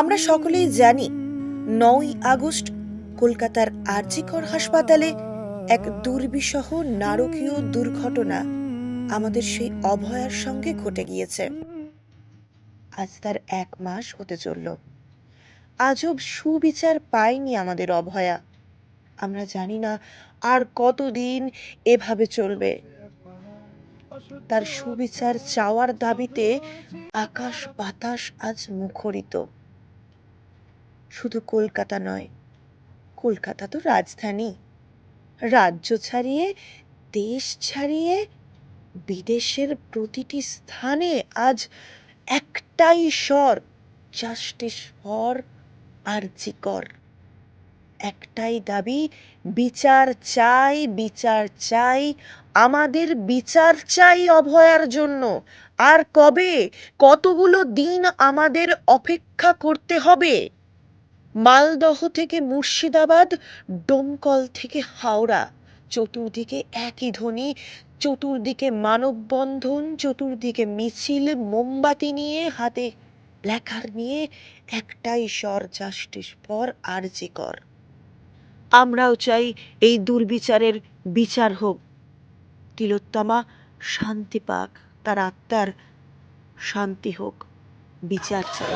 আমরা সকলেই জানি ৯ই আগস্ট কলকাতার আর.জি. কর হাসপাতালে এক দুর্বিষহ নারকীয় দুর্ঘটনা আমাদের সেই অভয়ার সঙ্গে ঘটে গিয়েছে। আজ তার ১ মাস হতে চলল। আজব সুবিচার পায়নি আমাদের অভয়া। আমরা জানি না আর কতদিন এভাবে চলবে। তার সুবিচার চাওয়ার দাবিতে আকাশ বাতাস আজ মুখরিত। শুধু কলকাতা নয়, কলকাতা তো রাজধানী। রাজ্য ছাড়িয়ে, দেশ ছাড়িয়ে, বিদেশের প্রতিটি স্থানে আজ একটাই স্বর, জাস্টিস ফর আর.জি. কর। একটাই দাবি, বিচার চাই, বিচার চাই, আমাদের বিচার চাই অভয়ার জন্য। আর কবে, কতগুলো দিন আমাদের অপেক্ষা করতে হবে? মালদহ থেকে মুর্শিদাবাদ, ডোমকল থেকে হাওড়া, চতুর্দিকে একই ধ্বনি, চতুর্দিকে মানববন্ধন, চতুর্দিকে মিছিল, মোমবাতি নিয়ে, হাতে প্ল্যাকার্ড নিয়ে, একটাই স্বর, জাস্টিস ফর আর.জি. কর। আমরাও চাই এই দুর্বিচারের বিচার হোক। তিলোত্তমা শান্তি পাক, তার আত্মার শান্তি হোক। বিচার চাই।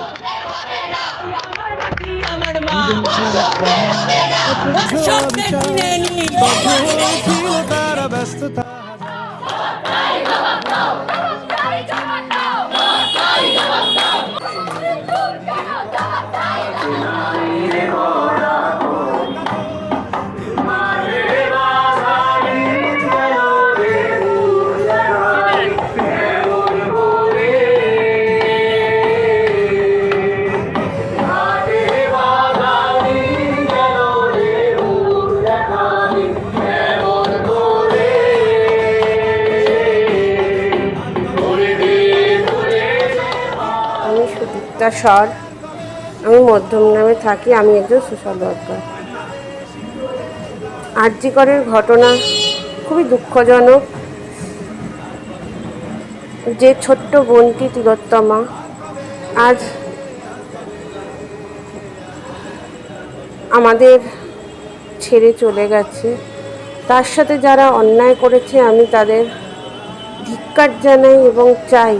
স্বর, আমি মধ্যম গ্রামে থাকি। আমি একজন সোশ্যাল ওয়ার্কার। আর.জি. করের ঘটনা খুবই দুঃখজনক। যে ছোট্ট বোনটি তিলোত্তমা আজ আমাদের ছেড়ে চলে গেছে, তার সাথে যারা অন্যায় করেছে আমি তাদের ধিক্কার জানাই এবং চাই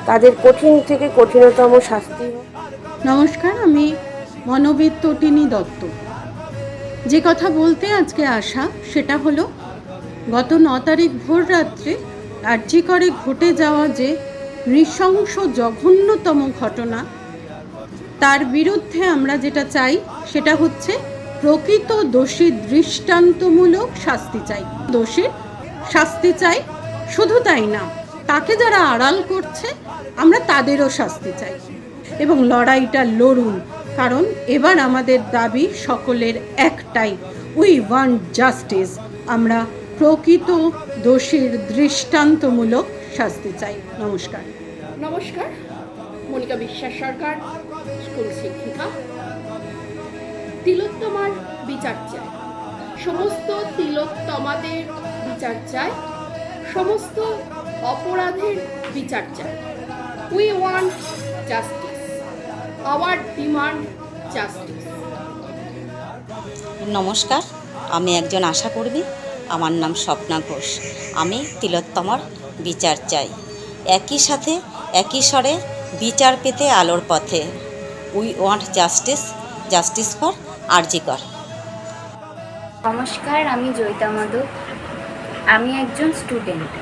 তাদের কঠিন থেকে কঠিনতম শাস্তি হোক। নমস্কার, আমি মনোবিদ তটিনী দত্ত। যে কথা বলতে আজকে আসা সেটা হলো গত ৯ তারিখ ভোর রাত্রে আর.জি. করে ঘটে যাওয়া যে নৃশংস জঘন্যতম ঘটনা, তার বিরুদ্ধে আমরা যেটা চাই সেটা হচ্ছে প্রকৃত দোষীর দৃষ্টান্তমূলক শাস্তি চাই। দোষীর শাস্তি চাই, শুধু তাই না, তাকে যারা আড়াল করছে আমরা তাদেরও শাস্তি চাই। এবং লড়াইটা লড়ুন, কারণ এবার আমাদের দাবি সকলের একটাই, উই ওয়ান্ট জাস্টিস। আমরা প্রকৃত দোষীর দৃষ্টান্তমূলক শাস্তি চাই। নমস্কার। নমস্কার, মনিকা বিশ্বাস সরকার, স্কুল শিক্ষিকা। তিলোত্তমার বিচার চাই, সমস্ত তিলোত্তমাদের বিচার চাই, সমস্ত অপরাধের বিচার চাই। We want justice, hour demand justice. নমস্কার, আমি একজন আশাকর্মী। আমার নাম স্বপ্না ঘোষ। আমি তিলোত্তমার বিচার চাই। একই সাথে একই স্বরে বিচার পেতে আলোর পথে। We want justice, justice for R G. Kar. নমস্কার, আমি জয়িতা মাধব। আমি একজন স্টুডেন্ট।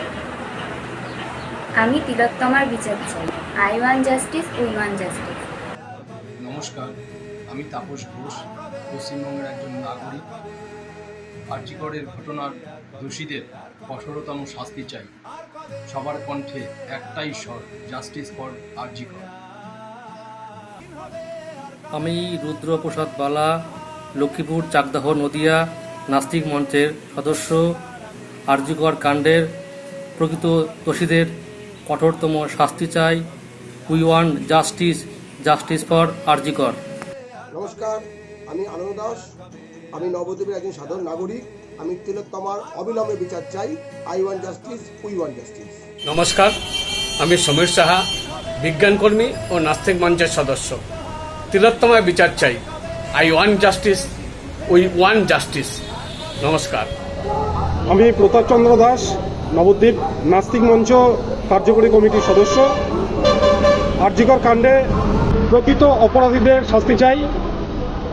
আমি তিলোত্তমার বিচার চাই। I want justice, we want justice. নমস্কার, আমি তাপস ঘোষ, পশ্চিমবঙ্গের একজন নাগরিক। আর.জি. করের ঘটনার দোষীদের কঠোরতম শাস্তি চাই। সবার কণ্ঠে একটাই স্বর, জাস্টিস ফর আর.জি. কর। আমি রুদ্রপ্রসাদ বালা, লক্ষ্মীপুর, চাকদাহ, নদিয়া নাস্তিক মঞ্চের সদস্য। আর.জি. কর কাণ্ডের প্রকৃত দোষীদের কঠোরতম শাস্তি চাই। We want justice, justice for R G. Kar. নমস্কার, আমি আনন্দ দাস। আমি নবদ্বীপের একজন সাধারণ নাগরিক। আমি তিলোত্তমার অবিলম্বে বিচার চাই। I want justice, we want justice. নমস্কার, আমি সমীর সাহা, বিজ্ঞানকর্মী ও নাস্তিক মঞ্চের সদস্য। তিলোত্তমার বিচার চাই। I want justice, we want justice. নমস্কার। আমি প্রতাপচন্দ্র দাস, নবদ্বীপ নাস্তিক মঞ্চ কার্যকরী কমিটির সদস্য। আরজিকর কাণ্ডে প্রকৃত অপরাধীদের শাস্তি চাই।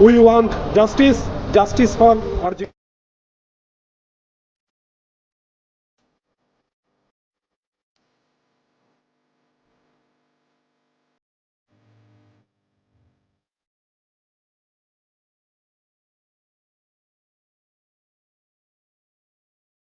We want justice, justice for RG.